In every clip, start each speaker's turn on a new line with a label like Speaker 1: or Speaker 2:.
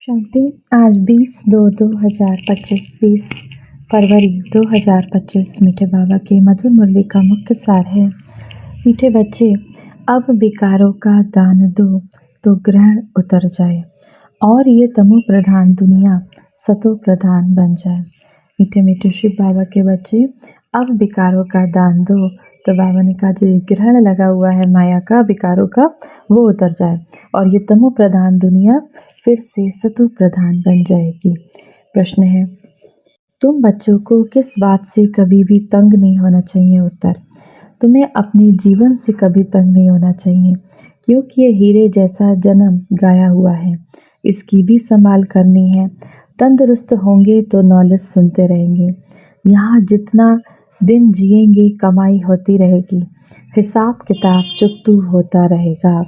Speaker 1: शांति। आज 20 फरवरी 2025 मीठे बाबा के मधुर मुरली का मुख्य सार है। मीठे बच्चे, अब विकारों का दान दो तो ग्रहण उतर जाए और ये तमो प्रधान दुनिया सतो प्रधान बन जाए। मीठे मीठे शिव बाबा के बच्चे, अब विकारों का दान दो तो बाबा ने कहा जो ग्रहण लगा हुआ है माया का, विकारों का, वो उतर जाए और ये तमो प्रधान दुनिया फिर से सतो प्रधान बन जाएगी। प्रश्न है, तुम बच्चों को किस बात से कभी भी तंग नहीं होना चाहिए? उत्तर, तुम्हें अपने जीवन से कभी तंग नहीं होना चाहिए, क्योंकि ये हीरे जैसा जन्म गाया हुआ है, इसकी भी संभाल करनी है। तंदुरुस्त होंगे तो नॉलेज सुनते रहेंगे। यहाँ जितना दिन जिएंगे कमाई होती रहेगी, हिसाब किताब चुकतू होता रहेगा।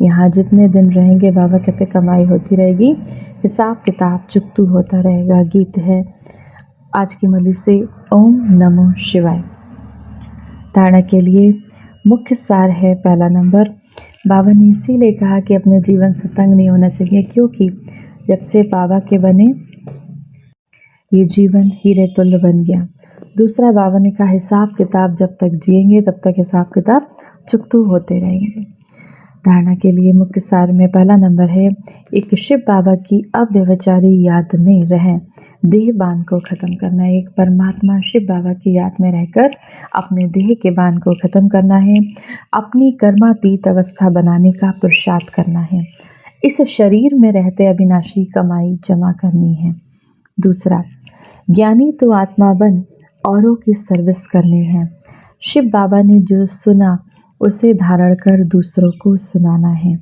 Speaker 1: यहाँ जितने दिन रहेंगे बाबा कहते कमाई होती रहेगी, हिसाब किताब चुकतू होता रहेगा। गीत है आज की मुरली से, ओम नमो शिवाय। धारणा के लिए मुख्य सार है पहला नंबर, बाबा ने इसीलिए कहा कि अपने जीवन से तंग नहीं होना चाहिए, क्योंकि जब से बाबा के बने ये जीवन हीरे तुल्य बन गया। दूसरा, बाबा ने कहा हिसाब किताब जब तक जिएंगे तब तक हिसाब किताब चुकतू होते रहेंगे। धारणा के लिए मुख्य सार में पहला नंबर है, एक शिव बाबा की अव्यभिचारी याद में रहें, देह बांध को खत्म करना है। एक परमात्मा शिव बाबा की याद में रहकर अपने देह के बांध को खत्म करना है, अपनी कर्मातीत अवस्था बनाने का पुरुषार्थ करना है। इस शरीर में रहते अविनाशी कमाई जमा करनी है। दूसरा, ज्ञानी तो आत्मा बन औरों की सर्विस करनी है। शिव बाबा ने जो सुना उसे धारण कर दूसरों को सुनाना है।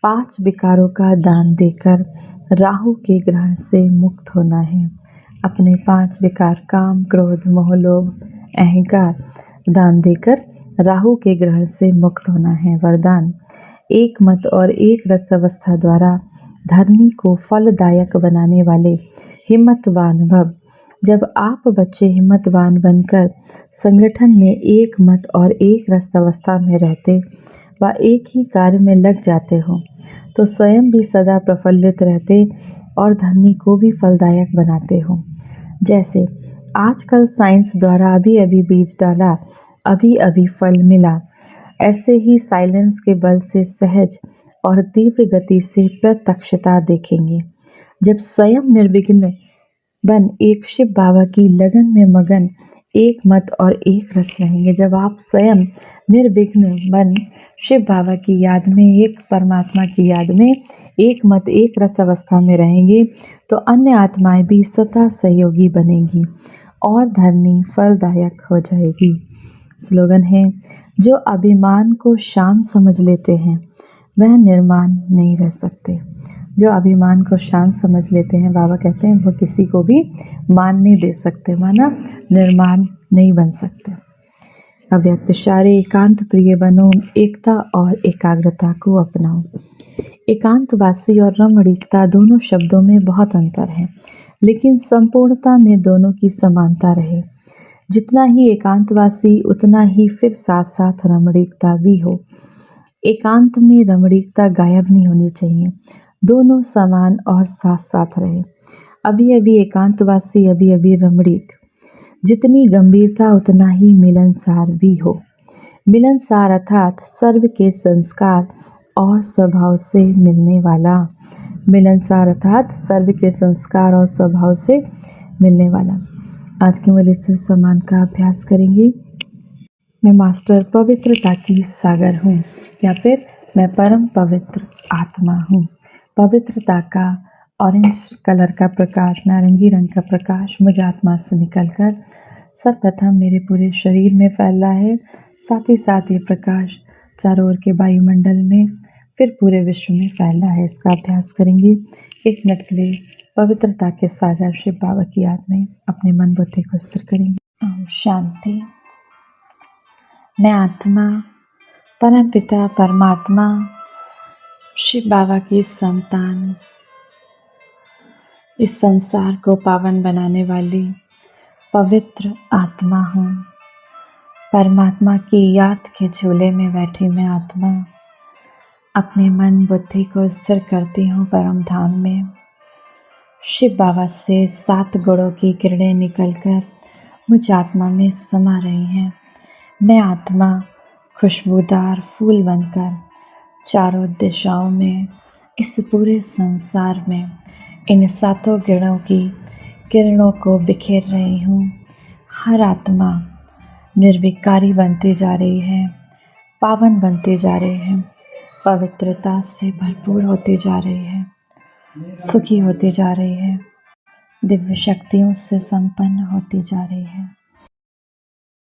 Speaker 1: 5 विकारों का दान देकर राहु के ग्रहण से मुक्त होना है। अपने 5 विकार काम, क्रोध, मोह, लोभ, अहंकार दान देकर राहु के ग्रहण से मुक्त होना है। वरदान, एक मत और एक रस अवस्था द्वारा धरनी को फलदायक बनाने वाले हिम्मतवान भव। जब आप बच्चे हिम्मतवान बनकर संगठन में एक मत और एक रस अवस्था में रहते व एक ही कार्य में लग जाते हो तो स्वयं भी सदा प्रफुल्लित रहते और धरनी को भी फलदायक बनाते हो। जैसे आजकल साइंस द्वारा अभी अभी बीज डाला, अभी अभी फल मिला, ऐसे ही साइलेंस के बल से सहज और तीव्र गति से प्रत्यक्षता देखेंगे। जब स्वयं निर्विघ्न बन एक शिव बाबा की लगन में मगन एक मत और एक रस रहेंगे। जब आप स्वयं निर्विघ्न बन शिव बाबा की याद में, एक परमात्मा की याद में एक मत एक रस अवस्था में रहेंगे तो अन्य आत्माएं भी स्वतः सहयोगी बनेंगी और धरनी फलदायक हो जाएगी। स्लोगन है, जो अभिमान को शान समझ लेते हैं वह निर्माण नहीं रह सकते। जो अभिमान को शान समझ लेते हैं, बाबा कहते हैं, वो किसी को भी मान नहीं दे सकते, माना निर्माण नहीं बन सकते। अव्यक्त शारे एकांत प्रिय बनो, एकता और एकाग्रता को अपनाओ। एकांतवासी और रमणीकता दोनों शब्दों में बहुत अंतर है, लेकिन संपूर्णता में दोनों की समानता रहे। जितना ही एकांतवासी उतना ही फिर साथ साथ रमणीकता भी हो। एकांत में रमणीकता गायब नहीं होनी चाहिए, दोनों समान और साथ साथ रहे। अभी अभी एकांतवासी, अभी अभी रमणीक। जितनी गंभीरता उतना ही मिलनसार भी हो। मिलनसार अर्थात सर्व के संस्कार और स्वभाव से मिलने वाला। मिलनसार अर्थात सर्व के संस्कार और स्वभाव से मिलने वाला। आज के मुरली से सम्मान का अभ्यास करेंगे। मैं मास्टर पवित्रता की सागर हूँ, या फिर मैं परम पवित्र आत्मा हूँ। पवित्रता का ऑरेंज कलर का प्रकाश, नारंगी रंग का प्रकाश मुझ आत्मा से निकलकर सर्वप्रथम मेरे पूरे शरीर में फैल रहा है, साथ ही साथ ये प्रकाश चारों ओर के वायुमंडल में फिर पूरे विश्व में फैल रहा है। इसका अभ्यास करेंगे। 1 मिनट के लिए पवित्रता के सागर शिव बाबा की याद में अपने मन बुद्धि को स्थिर करेंगे। ओम शांति। मैं आत्मा परम पिता परमात्मा शिव बाबा की संतान, इस संसार को पावन बनाने वाली पवित्र आत्मा हूँ। परमात्मा की याद के झूले में बैठी मैं आत्मा अपने मन बुद्धि को स्थिर करती हूँ परम धाम में। शिव बाबा से 7 गुणों की किरणें निकलकर मुझ आत्मा में समा रही हैं। मैं आत्मा खुशबूदार फूल बनकर चारों दिशाओं में, इस पूरे संसार में इन 7 गुणों की किरणों को बिखेर रही हूँ। हर आत्मा निर्विकारी बनती जा रही है, पावन बनती जा रही है, पवित्रता से भरपूर होती जा रही है, सुखी होती जा रही है, दिव्य शक्तियों से संपन्न होती जा रही है।